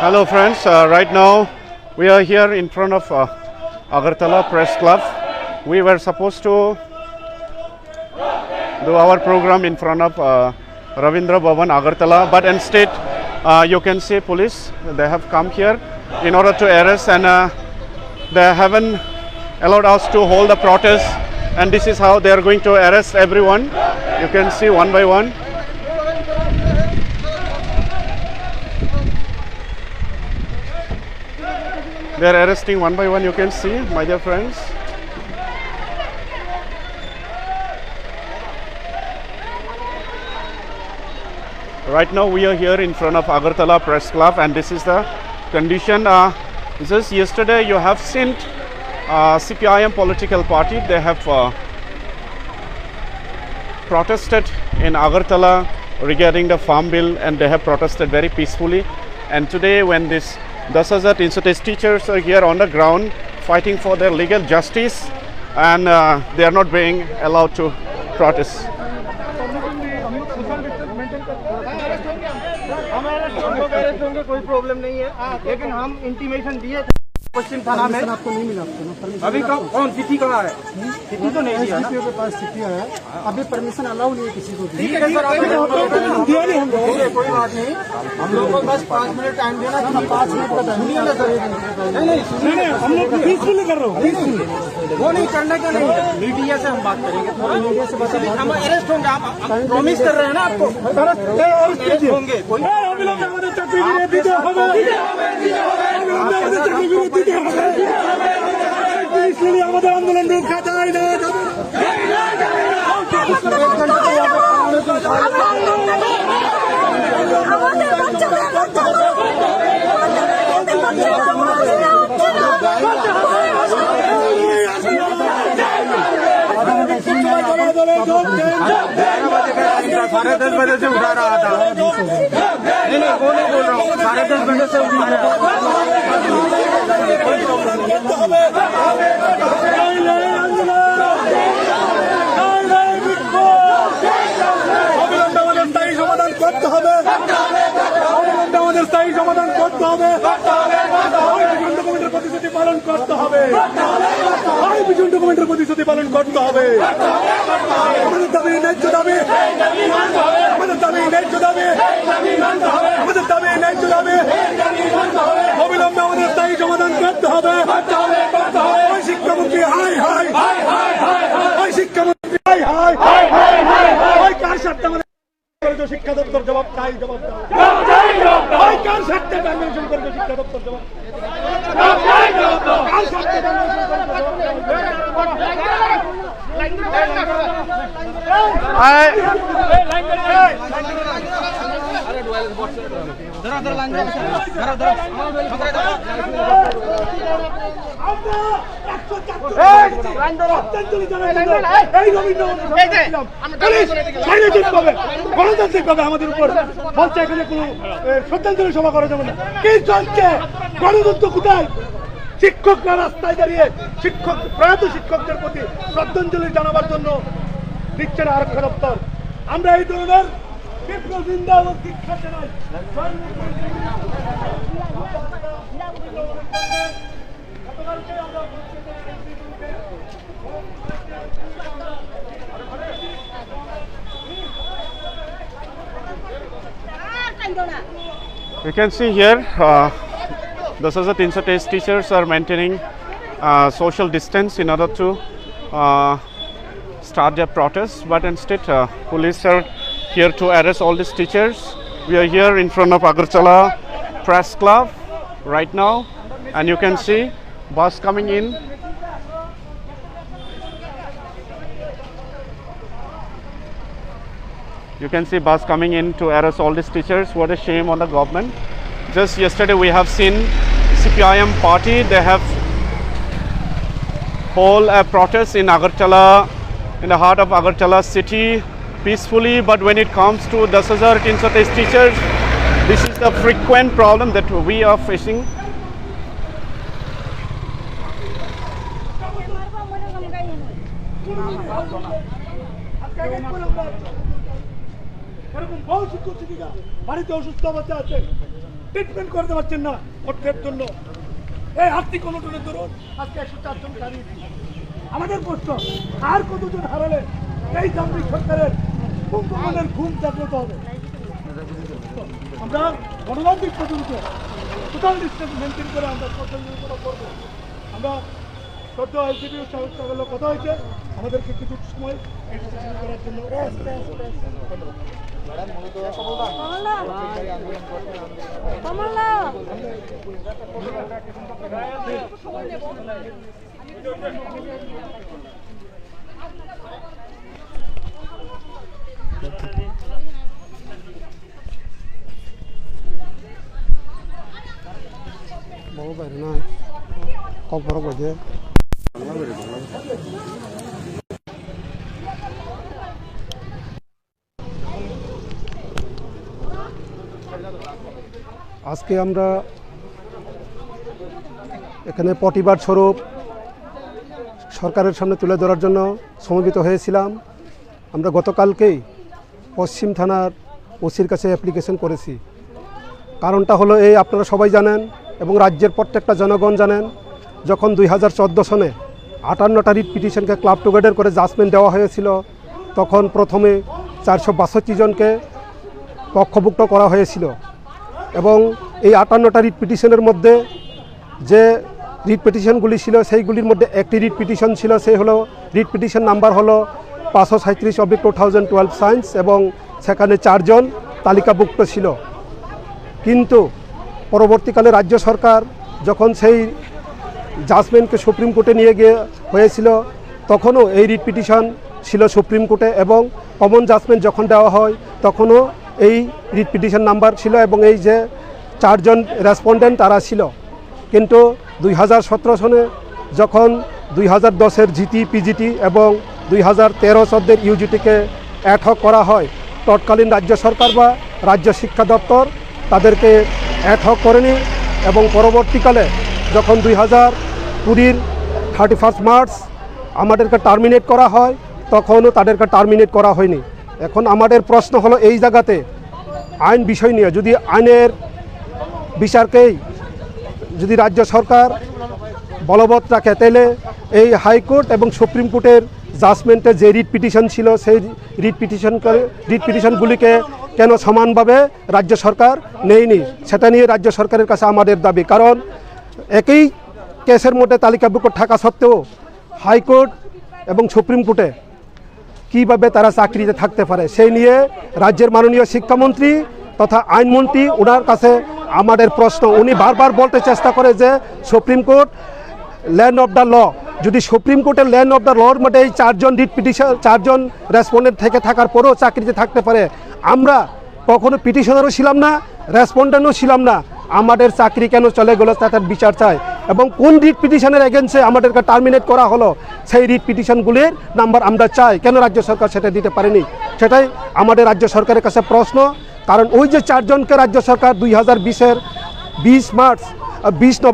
Hello friends, right now we are here in front of Agartala Press Club. We were supposed to do our program in front of Ravindra Bhavan Agartala, but instead you can see police, they have come here in order to arrest, and they haven't allowed us to hold the protest, and this is how they are going to arrest everyone. You can see one by one. They are arresting one by one, you can see, my dear friends. Right now we are here in front of Agartala Press Club, and this is the condition. Just yesterday you have seen CPIM political party, they have protested in Agartala regarding the farm bill, and they have protested very peacefully. And today when this 10,000 institute teachers are here on the ground fighting for their legal justice, and they are not being allowed to protest. कोई problem नहीं है, लेकिन हम intimation दिए पश्चिम थाना में। आपको नहीं मिला? अभी कौन चिट्ठी कहाँ है? चिट्ठी तो नहीं दिया ना? के पास चिट्ठी है, अभी परमिशन अलाउ नहीं है किसी को। ठीक है सर, कोई बात नहीं, हम लोग को बस 5 मिनट टाइम देना। 5 मिनट का टाइम नहीं है सर। नहीं, हम लोग पीसफुली कर रहे हो। वो नहीं करने का नहीं है, मीडिया से हम बात करेंगे। मीडिया से बात करेंगे, हम अरेस्ट होंगे। आप प्रॉमिस कर रहे हैं ना आपको अरेस्ट होंगे। इसलिए हमारे आंदोलन रोका जाए ना। साढ़े 10 बजे से उठा रहा था। नहीं, वो नहीं बोल रहा हूँ, 10:30 बजे से उठा रहा স্থায়ী সমাধান করতে হবে। প্রতিশ্রুতি পালন করতে হবে। ডকুমেন্টের প্রতিশ্রুতি পালন করতে হবে। আমাদের দাবি ন্যায্য দাবি, আমাদের দাবি ন্যায্য দাবি, আমাদের দাবি ন্যায্য দাবি। অবিলম্বে আমাদের স্থায়ী সমাধান করতে হবে। ওই শিক্ষামন্ত্রী হাই হাই, ওই শিক্ষামন্ত্রী হাই হাই, ওই কার সাথে আমাদের শিক্ষা দপ্তর জবাব চাই, জবাব দাও। ওই কার সাথে কনভেনশন করবে শিক্ষা দপ্তর জবাব। কার সাথে গণতান্ত্রিকভাবে আমাদের উপর বলছে এখানে কোন শ্রদ্ধাঞ্জলি সভা করা যাবে না। কি চলছে? গণতন্ত্র কোথায়? শিক্ষকরা রাস্তায় দাঁড়িয়ে প্রয়াত শিক্ষকদের প্রতি শ্রদ্ধাঞ্জলি জানাবার জন্য দিচ্ছে না আরক্ষা দপ্তর। আমরা এই ধরনের তীব্র নিন্দা এবং দীক্ষা জানাই। You can see here the 300 teachers are maintaining social distance in order to start their protest, but instead police are here to arrest all these teachers. We are here in front of Agartala Press Club right now, and you can see bus coming in. You can see bus coming in to arrest all these teachers. What a shame on the government. Just yesterday we have seen CPIM party, they have hold a protest in Agartala, in the heart of Agartala city peacefully, but when it comes to 10,000 institute teachers, this is the frequent problem that we are facing. এরকম বহু শিক্ষক শিক্ষিকা বাড়িতে অসুস্থ অবস্থা আছে, treatment করতে পারছেন না অর্থের জন্য। এই আর্থিক অনটনের দরুন আজকে 104 জন হারিয়েছি। আমাদের প্রশ্ন, আর কতজন হারালে এই যান্ত্রিক সরকারের কুম্ভকর্ণের ঘুম জাগ্রত হবে? আমরা গণতান্ত্রিক পদ্ধতিতে টোটাল ডিস্টেন্স মেনটেন করে আমরা পদ্ধতিগুলো করবো। আমরা সদ্য এলজিবি সাহেবের কথা হয়েছে, আমাদেরকে কিছু সময় এক্সটেনশন করার জন্য বড় বাইরে না কম বড় বাজে আজকে আমরা এখানে প্রতিবাদ স্বরূপ সরকারের সামনে তুলে ধরার জন্য সমবেত হয়েছিলাম। আমরা গতকালকেই পশ্চিম থানার ওসির কাছে অ্যাপ্লিকেশন করেছি। কারণটা হলো এই, আপনারা সবাই জানেন এবং রাজ্যের প্রত্যেকটা জনগণ জানেন, যখন 2014 সনে 58টা রিট পিটিশনকে ক্লাব টুগেদার করে জাজমেন্ট দেওয়া হয়েছিল, তখন প্রথমে 462 জনকে পক্ষভুক্ত করা হয়েছিল এবং এই 58টা রিট পিটিশনের মধ্যে যে রিট পিটিশনগুলি ছিল সেইগুলির মধ্যে একটি রিট পিটিশন ছিল, সেই হলো রিট পিটিশন নাম্বার হলো 537/2012 সায়েন্স এবং সেখানে 4 জন তালিকাভুক্ত ছিল। কিন্তু পরবর্তীকালে রাজ্য সরকার যখন সেই জাজমেন্টকে সুপ্রিম কোর্টে নিয়ে গিয়ে হয়েছিল, তখনও এই রিট পিটিশন ছিল সুপ্রিম কোর্টে এবং কমন জাজমেন্ট যখন দেওয়া হয় তখনও এই রিট পিটিশন নাম্বার ছিল এবং এই যে 4 জন রেসপন্ডেন্ট তারা ছিল। কিন্তু 2017 সনে যখন 2010-এর জিটি পিজিটি এবং 2013-14 ইউজিটিকে অ্যাডহক করা হয়, তৎকালীন রাজ্য সরকার বা রাজ্য শিক্ষা দপ্তর তাদেরকে অ্যাডহক করেনি এবং পরবর্তীকালে যখন 2020-এর 31 মার্চ আমাদেরকে টার্মিনেট করা হয়, তখনও তাদেরকে টার্মিনেট করা হয়নি। এখন আমাদের প্রশ্ন হলো এই জায়গাতে আইন বিষয় নিয়ে, যদি আইনের বিচারকেই যদি রাজ্য সরকার বলবৎ রাখে, তাহলে এই হাইকোর্ট এবং সুপ্রিম কোর্টের জাজমেন্টে যে রিট পিটিশন ছিল সেই রিট পিটিশনগুলিকে কেন সমানভাবে রাজ্য সরকার নেয়নি, সেটা নিয়ে রাজ্য সরকারের কাছে আমাদের দাবি। কারণ একই কেসের মধ্যে তালিকাভুক্ত থাকা সত্ত্বেও হাইকোর্ট এবং সুপ্রিম কোর্টে কীভাবে তারা চাকরিতে থাকতে পারে, সেই নিয়ে রাজ্যের মাননীয় শিক্ষামন্ত্রী তথা আইনমন্ত্রী ওনার কাছে আমাদের প্রশ্ন। উনি বারবার বলতে চেষ্টা করে যে supreme court land of the law, যদি সুপ্রিম কোর্টের ল্যান্ড অফ দ্য লর মধ্যে এই 4 জন রিট পিটিশন 4 জন রেসপন্ডেন্ট থেকে থাকার পরেও চাকরিতে থাকতে পারে, আমরা কখনো পিটিশনারও ছিলাম না, রেসপন্ডেন্টও ছিলাম না, আমাদের চাকরি কেন চলে গেল তাদের বিচার চাই। এবং কোন রিট পিটিশনের এগেন্সে আমাদেরকে টার্মিনেট করা হলো সেই রিট পিটিশনগুলির নাম্বার আমরা চাই, কেন রাজ্য সরকার সেটা দিতে পারেনি, সেটাই আমাদের রাজ্য সরকারের কাছে প্রশ্ন। কারণ ওই যে 4 জনকে রাজ্য সরকার 2020-এর 20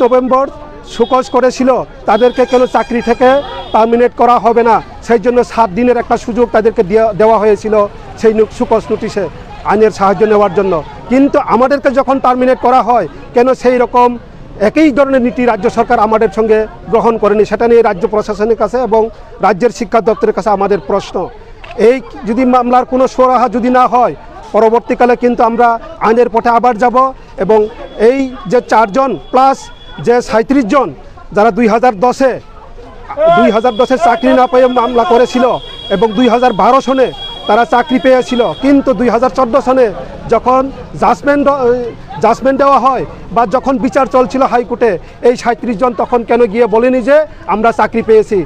নভেম্বর সুকজ করেছিল, তাদেরকে কেন চাকরি থেকে টার্মিনেট করা হবে না, সেই জন্য 7 দিনের একটা সুযোগ তাদেরকে দেওয়া হয়েছিল সেই সুকজ নোটিশে আইনের সাহায্য নেওয়ার জন্য। কিন্তু আমাদেরকে যখন টার্মিনেট করা হয়, কেন সেই রকম একই ধরনের নীতি রাজ্য সরকার আমাদের সঙ্গে গ্রহণ করেনি, সেটা নিয়ে রাজ্য প্রশাসনের কাছে এবং রাজ্যের শিক্ষা দপ্তরের কাছে আমাদের প্রশ্ন। এই যদি মামলার কোনো সুরাহা যদি না হয়, পরবর্তীকালে কিন্তু আমরা আইনের পথে আবার যাব এবং এই যে 4 জন প্লাস যে 37 জন যারা 2010-এ চাকরি না পেয়ে মামলা করেছিল এবং 2012 সনে তারা চাকরি পেয়েছিল, কিন্তু 2014 সনে যখন জাজমেন্ট দেওয়া হয় বা যখন বিচার চলছিল হাইকোর্টে, এই 37 জন তখন কেন গিয়ে বলেনি যে আমরা চাকরি পেয়েছি।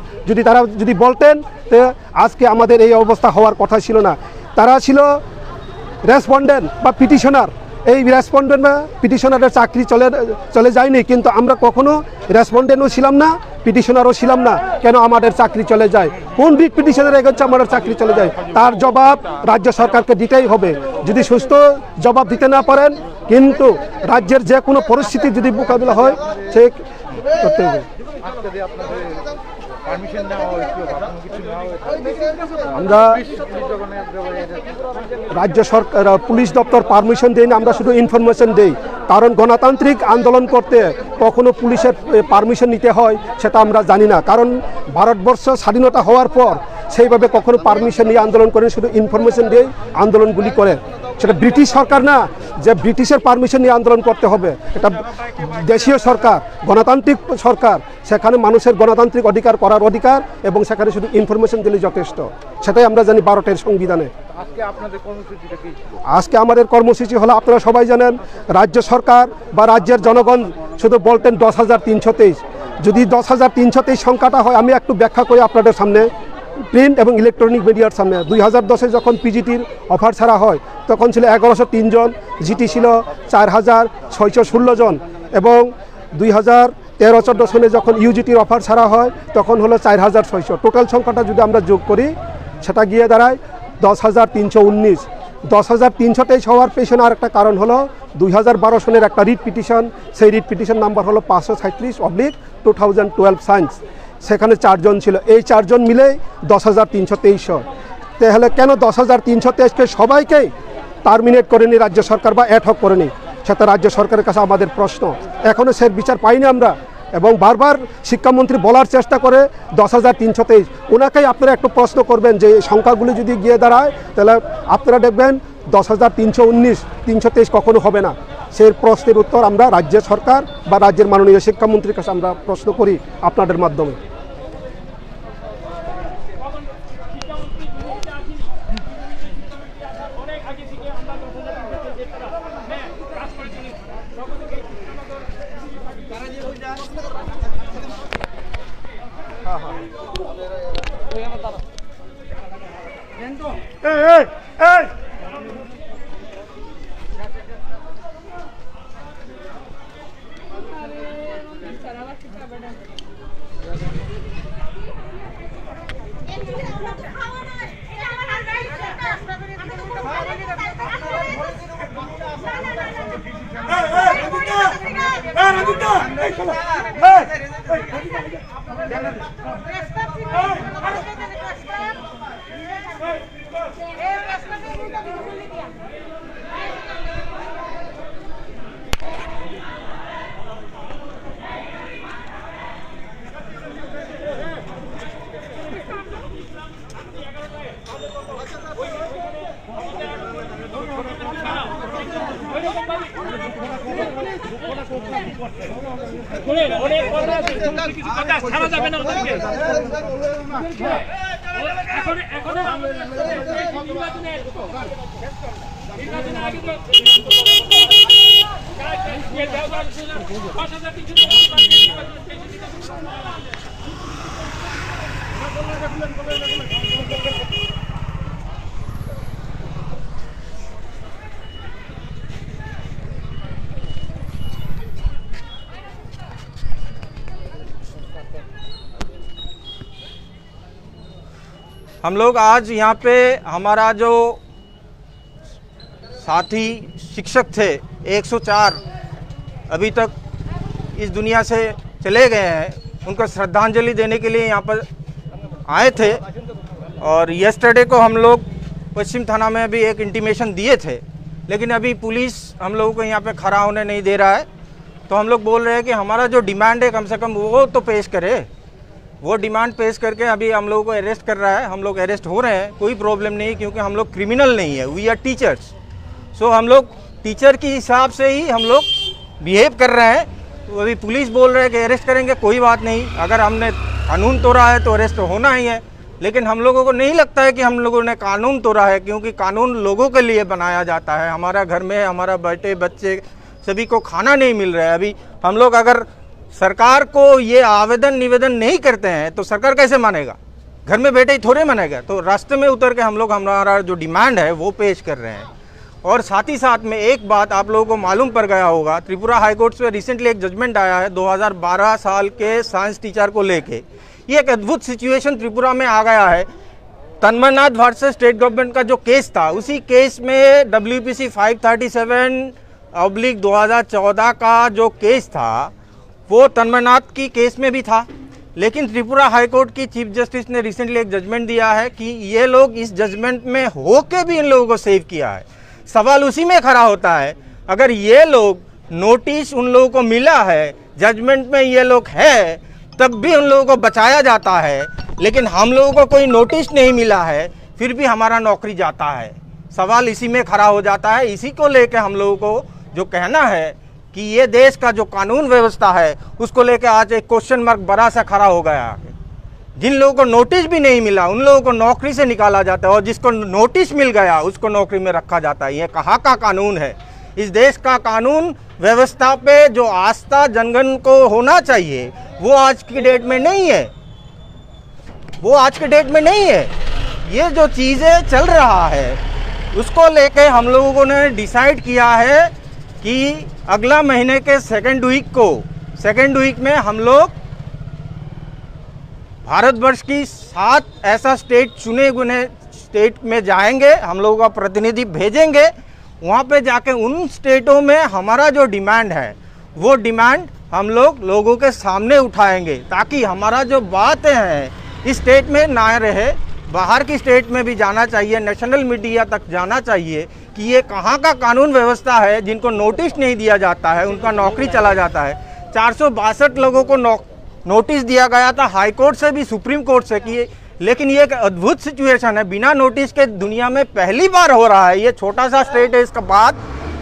তারা যদি বলতেন তো আজকে আমাদের এই অবস্থা হওয়ার কথা ছিল না। তারা ছিল রেসপন্ডেন্ট বা পিটিশনার, এই রেসপন্ডেন্ট বা পিটিশনারের চাকরি চলে যায়নি, কিন্তু আমরা কখনো রেসপন্ডেন্টও ছিলাম না, পিটিশনারও ছিলাম না, কেন আমাদের চাকরি চলে যায়, কোন রিট পিটিশনের এগেন্সে আমাদের চাকরি চলে যায়, তার জবাব রাজ্য সরকারকে দিতেই হবে। যদি সুস্থ জবাব দিতে না পারেন, কিন্তু রাজ্যের যে কোনো পরিস্থিতি যদি মোকাবিলা হয়, সে করতে হবে। আমরা রাজ্য সরকার পুলিশ দপ্তর পারমিশন দেয় না, আমরা শুধু ইনফরমেশন দেই। কারণ গণতান্ত্রিক আন্দোলন করতে কখনো পুলিশের পারমিশন নিতে হয় সেটা আমরা জানি না। কারণ ভারতবর্ষ স্বাধীনতা হওয়ার পর সেইভাবে কখনো পারমিশন নিয়ে আন্দোলন করেন, শুধু ইনফরমেশন দিয়ে আন্দোলনগুলি করেন। সেটা ব্রিটিশ সরকার না যে ব্রিটিশের পারমিশন নিয়ে আন্দোলন করতে হবে, এটা দেশীয় সরকার, গণতান্ত্রিক সরকার, সেখানে মানুষের গণতান্ত্রিক অধিকার করার অধিকার, এবং সেখানে শুধু ইনফরমেশন দিলে যথেষ্ট। সেটাই আমরা জানি ভারতের সংবিধানে। আজকে আমাদের কর্মসূচি হলো, আপনারা সবাই জানেন, রাজ্য সরকার বা রাজ্যের জনগণ শুধু বলতেন 10,323। যদি 10,323 সংখ্যাটা হয়, আমি একটু ব্যাখ্যা করি আপনাদের সামনে, প্রিন্ট এবং ইলেকট্রনিক মিডিয়ার সামনে। 2010-এ যখন পিজিটির অফার ছাড়া হয় তখন ছিল 1103 জন, জিটি ছিল 4,616 জন, এবং 2013-14 সনে যখন ইউজিটির অফার ছাড়া হয় তখন হলো 4,600। টোটাল সংখ্যাটা যদি আমরা যোগ করি সেটা গিয়ে দাঁড়ায় 10,319। 10,323 হওয়ার পেছনে আরেকটা কারণ হলো 2012 সনের একটা রিট পিটিশন, সেই রিট পিটিশন নাম্বার হলো 537/2012 সায়েন্স। সেখানে 4 জন ছিল, এই 4 জন মিলেই 10,323। তাহলে কেন 10,323কে সবাইকেই টার্মিনেট করেনি রাজ্য সরকার বা অ্যাডহক করেনি, সেটা রাজ্য সরকারের কাছে আমাদের প্রশ্ন। এখনও সে বিচার পাইনি আমরা, এবং বারবার শিক্ষামন্ত্রী বলার চেষ্টা করে 10,323। ওনাকেই আপনারা একটু প্রশ্ন করবেন যে এই সংখ্যাগুলি যদি গিয়ে দাঁড়ায় তাহলে আপনারা দেখবেন 10,319, 323 কখনো হবে না। সেই প্রশ্নের উত্তর আমরা রাজ্য সরকার বা রাজ্যের মাননীয় শিক্ষামন্ত্রীর কাছে আমরা প্রশ্ন করি আপনাদের মাধ্যমে। हम लोग आज यहाँ पे हमारा जो साथी शिक्षक थे 104 अभी तक इस दुनिया से चले गए हैं, उनको श्रद्धांजलि देने के लिए यहाँ पर आए थे। और येस्टरडे को हम लोग पश्चिम थाना में भी एक इंटीमेशन दिए थे, लेकिन अभी पुलिस हम लोगों को यहाँ पे खड़ा होने नहीं दे रहा है। तो हम लोग बोल रहे हैं कि हमारा जो डिमांड है कम से कम वो तो पेश करे। वो डिमांड पेश करके अभी हम लोगों को अरेस्ट कर रहा है, हम लोग अरेस्ट हो रहे हैं, कोई प्रॉब्लम नहीं, क्योंकि हम लोग क्रिमिनल नहीं है, वी आर टीचर्स। सो हम लोग टीचर के हिसाब से ही हम लोग बिहेव कर रहे हैं। तो अभी पुलिस बोल रहे हैं कि अरेस्ट करेंगे, कोई बात नहीं, अगर हमने कानून तोड़ा है तो अरेस्ट होना ही है। लेकिन हम लोगों को नहीं लगता है कि हम लोगों ने कानून तोड़ा है, क्योंकि कानून लोगों के लिए बनाया जाता है। हमारा घर में हमारा बेटे बच्चे सभी को खाना नहीं मिल रहा है। अभी हम लोग अगर सरकार को ये आवेदन निवेदन नहीं करते हैं तो सरकार कैसे मानेगा? घर में बैठे ही थोड़े मानेगा। तो रास्ते में उतर के हम लोग हमारा जो डिमांड है वो पेश कर रहे हैं। और साथ ही साथ में एक बात आप लोगों को मालूम पड़ गया होगा, त्रिपुरा हाई कोर्ट से रिसेंटली एक जजमेंट आया है 2012 साल के साइंस टीचर को लेके। ये एक अद्भुत सिचुएशन त्रिपुरा में आ गया है। तन्मयनाथ वर्सेस स्टेट गवर्नमेंट का जो केस था, उसी केस में WPC 537/2014 का जो केस था, वो तन्मयनाथ की केस में भी था, लेकिन त्रिपुरा हाई कोर्ट की चीफ जस्टिस ने रिसेंटली एक जजमेंट दिया है कि ये लोग इस जजमेंट में होके भी इन लोगों को सेव किया है। सवाल उसी में खड़ा होता है, अगर ये लोग नोटिस उन लोगों को मिला है, जजमेंट में ये लोग है, तब भी उन लोगों को बचाया जाता है, लेकिन हम लोगों को कोई नोटिस नहीं मिला है, फिर भी हमारा नौकरी जाता है। सवाल इसी में खड़ा हो जाता है। इसी को लेकर हम लोगों को जो कहना है कि ये देश का जो कानून व्यवस्था है उसको लेकर आज एक क्वेश्चन मार्क बड़ा सा खड़ा हो गया। जिन लोगों को नोटिस भी नहीं मिला उन लोगों को नौकरी से निकाला जाता है, और जिसको नोटिस मिल गया उसको नौकरी में रखा जाता है। ये कहाँ का कानून है? इस देश का कानून व्यवस्था पे जो आस्था जनगण को होना चाहिए वो आज की डेट में नहीं है, वो आज के डेट में नहीं है। ये जो चीज़ें चल रहा है उसको लेके हम लोगों ने डिसाइड किया है कि अगला महीने के सेकेंड वीक में हम लोग भारतवर्ष की 7 ऐसा स्टेट चुने गुने स्टेट में जाएंगे, हम लोगों का प्रतिनिधि भेजेंगे। वहाँ पे जाके उन स्टेटों में हमारा जो डिमांड है वो डिमांड हम लोगों के सामने उठाएंगे, ताकि हमारा जो बातें हैं इस स्टेट में ना रहे, बाहर की स्टेट में भी जाना चाहिए, नेशनल मीडिया तक जाना चाहिए कि ये कहाँ का कानून व्यवस्था है। जिनको नोटिस नहीं दिया जाता है उनका नौकरी चला जाता है। 462 लोगों को नोटिस दिया गया था हाई कोर्ट से भी, सुप्रीम कोर्ट से कि, लेकिन ये एक अद्भुत सिचुएशन है, बिना नोटिस के दुनिया में पहली बार हो रहा है। ये छोटा सा स्टेट है, इसका बात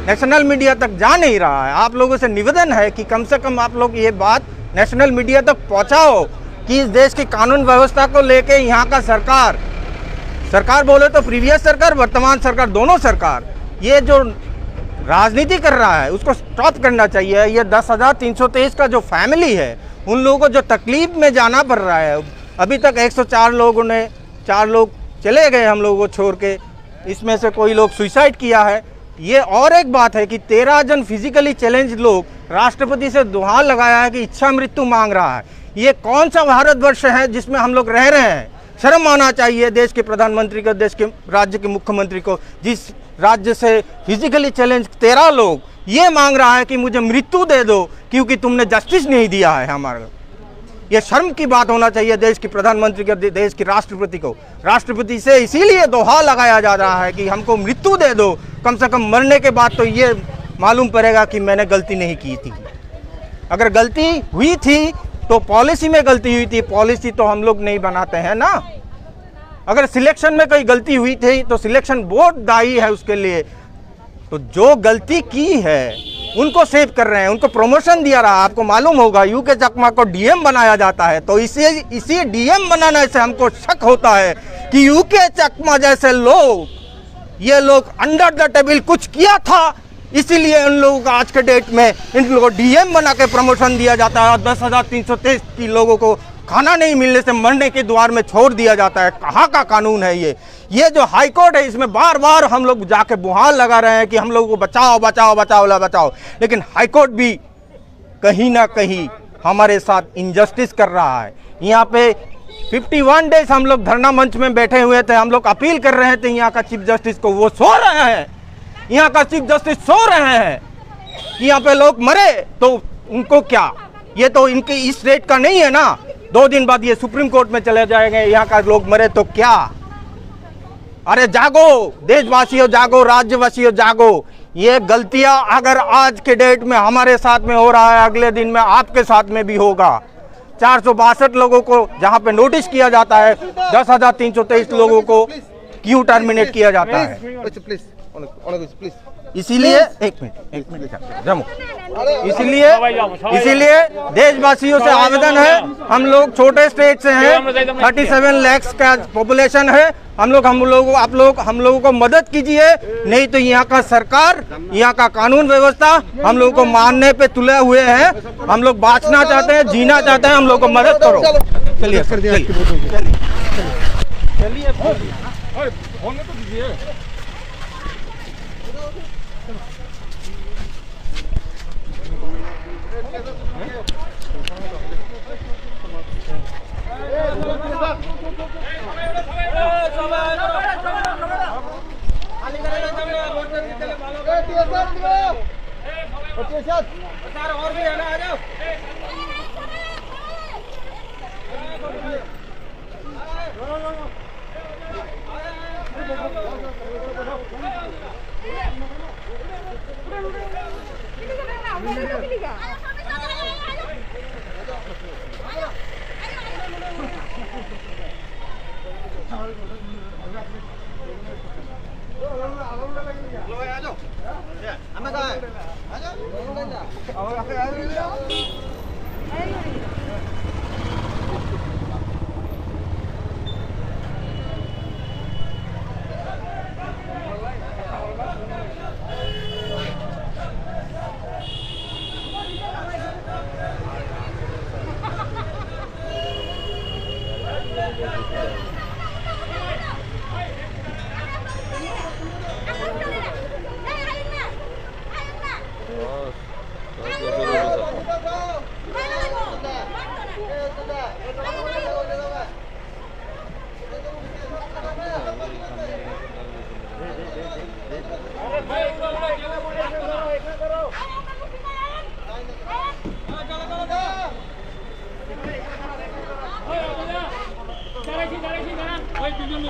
नेशनल मीडिया तक जा नहीं रहा है। आप लोगों से निवेदन है कि कम से कम आप लोग ये बात नेशनल मीडिया तक पहुँचाओ कि इस देश की कानून व्यवस्था को लेके यहाँ का सरकार बोले तो प्रीवियस सरकार, वर्तमान सरकार, दोनों सरकार ये जो राजनीति कर रहा है उसको स्टॉप करना चाहिए। ये 10,323 का जो फैमिली है उन लोगों को जो तकलीफ में जाना पड़ रहा है, अभी तक 104 लोगों ने 4 लोग चले गए हम लोगों को छोड़ के, इसमें से कोई लोग सुसाइड किया है। ये और एक बात है कि 13 जन फिजिकली चैलेंज लोग राष्ट्रपति से दुहार लगाया है कि इच्छा मृत्यु मांग रहा है। ये कौन सा भारतवर्ष है जिसमें हम लोग रह रहे हैं? शर्म आना चाहिए देश के प्रधानमंत्री को, देश के राज्य के मुख्यमंत्री को, जिस राज्य से फिजिकली चैलेंज 13 लोग ये मांग रहा है कि मुझे मृत्यु दे दो क्योंकि तुमने जस्टिस नहीं दिया है हमारा। ये शर्म की बात होना चाहिए देश की प्रधानमंत्री को, देश की राष्ट्रपति को। राष्ट्रपति से इसीलिए दोहा लगाया जा रहा है कि हमको मृत्यु दे दो, कम से कम मरने के बाद तो ये मालूम पड़ेगा कि मैंने गलती नहीं की थी। अगर गलती हुई थी तो पॉलिसी में गलती हुई थी, पॉलिसी तो हम लोग नहीं बनाते हैं ना। अगर सिलेक्शन में कोई गलती हुई थी तो सिलेक्शन बोर्ड दायी है उसके लिए। तो जो गलती की है उनको सेव कर रहे हैं, उनको प्रमोशन दिया रहा। आपको मालूम होगा यूके चकमा को डीएम बनाया जाता है, तो इसी डीएम बनाने से हमको शक होता है कि यूके चकमा जैसे लोग ये लोग अंडर द टेबल कुछ किया था, इसीलिए उन लोगों को आज के डेट में इन लोगों को डीएम बना के प्रमोशन दिया जाता है और 10,323 की लोगों को खाना नहीं मिलने से मरने के द्वार में छोड़ दिया जाता है। कहाँ का कानून है ये जो हाई कोर्ट है इसमें बार बार हम लोग जाके बुहार लगा रहे हैं कि हम लोगों को बचाओ बचाओ बचाओ बचाओ, लेकिन हाई कोर्ट भी कहीं ना कहीं हमारे साथ इनजस्टिस कर रहा है। यहाँ पे 51 डेज हम लोग धरना मंच में बैठे हुए थे, हम लोग अपील कर रहे थे यहाँ का चीफ जस्टिस को, वो सो रहे हैं। यहाँ का चीफ जस्टिस सो रहे हैं कि यहाँ पे लोग मरे तो उनको क्या, ये तो इनके इस स्टेट का नहीं है ना। 2 दिन बाद ये सुप्रीम कोर्ट में चले जाएंगे, यहाँ का लोग मरे तो क्या। अरे जागो देशवासियों, जागो राज्यवासियों, जागो। ये गलतियां अगर आज के डेट में हमारे साथ में हो रहा है, अगले दिन में आपके साथ में भी होगा। 462 लोगों को जहां पे नोटिस किया जाता है, 10,323 लोगों को क्यों टर्मिनेट किया जाता है? इसीलिए एक मिनट जमो, इसीलिए देशवासियों से आवेदन है, हम लोग छोटे स्टेट से हैं, 37 लाख का पॉपुलेशन है, हम लोगों को मदद कीजिए, नहीं तो यहाँ का सरकार, यहाँ का कानून व्यवस्था हम लोगों को मारने पे तुले हुए हैं। हम लोग बाँचना चाहते हैं, जीना चाहते हैं, हम लोग को मदद करो। चलिए और भी है ना, आ जाओ। ওই দুজন